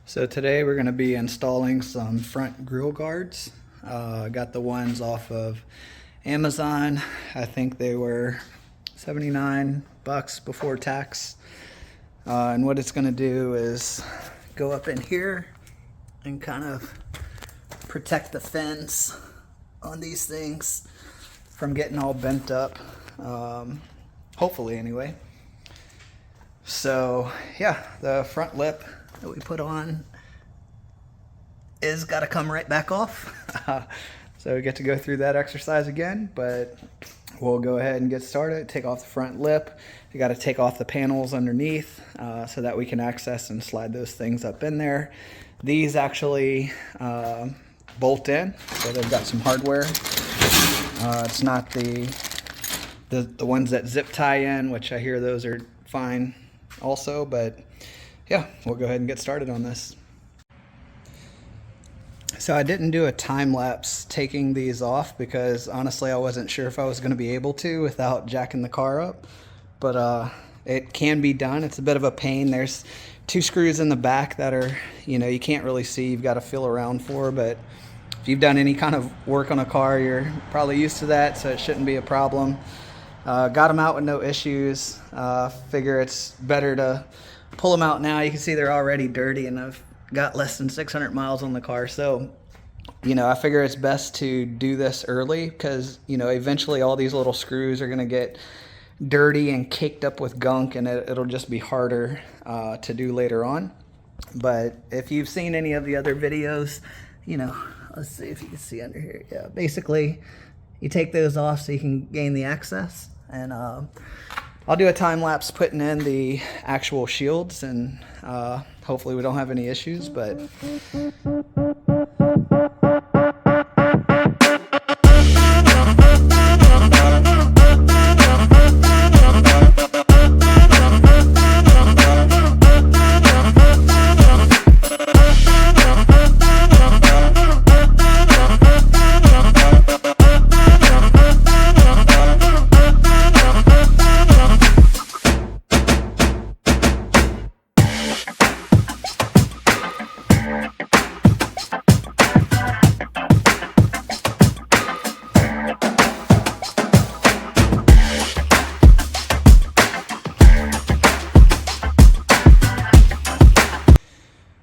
So today we're going to be installing some front grille guards. I got the ones off of Amazon. I think they were 79 bucks before tax. And what it's going to do is go up in here and kind of protect the fins on these things from getting all bent up. Hopefully anyway. So yeah, the front lip that we put on is got to come right back off. So we get to go through that exercise again, but we'll go ahead and get started. Take off the front lip. You got to take off the panels underneath so that we can access and slide those things up in there. These actually bolt in, so they've got some hardware. It's not the ones that zip tie in, which I hear those are fine also, but yeah, we'll go ahead and get started on this. So I didn't do a time lapse taking these off because honestly I wasn't sure if I was going to be able to without jacking the car up, but it can be done. It's a bit of a pain. There's two screws in the back that are, you can't really see, you've got to feel around for, but if you've done any kind of work on a car, you're probably used to that, so it shouldn't be a problem. Got them out with no issues. Figure it's better to pull them out now. You can see they're already dirty and I've got less than 600 miles on the car. So, I figure it's best to do this early because, eventually all these little screws are going to get dirty and caked up with gunk, and it'll just be harder to do later on. But if you've seen any of the other videos, let's see if you can see under here. Yeah, basically you take those off so you can gain the access. And I'll do a time lapse putting in the actual shields, and hopefully we don't have any issues, but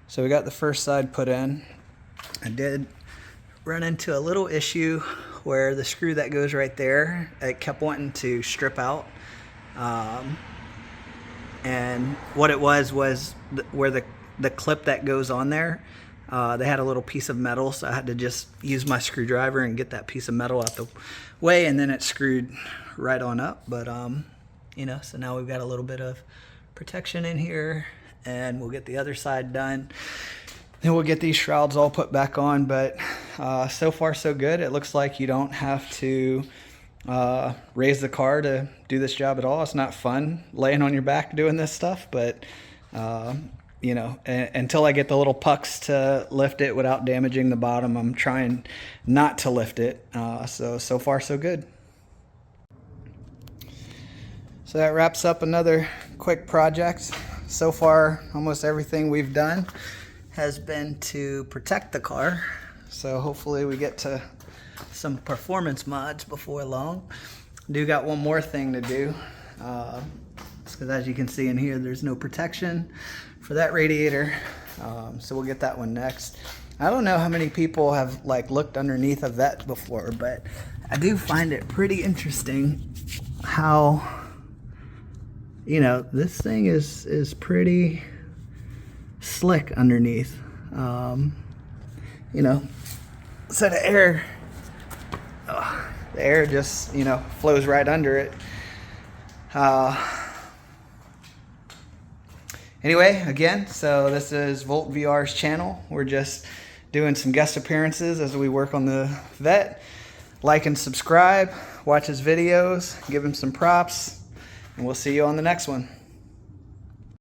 so we got the first side put in. I did run into a little issue where the screw that goes right there, it kept wanting to strip out. And what it was where the clip that goes on there, they had a little piece of metal, so I had to just use my screwdriver and get that piece of metal out the way, and then it screwed right on up. But so now we've got a little bit of protection in here, and we'll get the other side done. Then we'll get these shrouds all put back on, but so far so good. It looks like you don't have to raise the car to do this job at all. It's not fun laying on your back doing this stuff, but until I get the little pucks to lift it without damaging the bottom, I'm trying not to lift it. So far so good. So that wraps up another quick project. So far, almost everything we've done has been to protect the car. So hopefully we get to some performance mods before long. Do got one more thing to do. Because as you can see in here, there's no protection for that radiator. So we'll get that one next. I don't know how many people have looked underneath a Vette before, but I do find it pretty interesting how this thing is pretty slick underneath. So the air just, flows right under it. Anyway, again, so this is Volt VR's channel. We're just doing some guest appearances as we work on the Vette. Like and subscribe, watch his videos, give him some props, and we'll see you on the next one.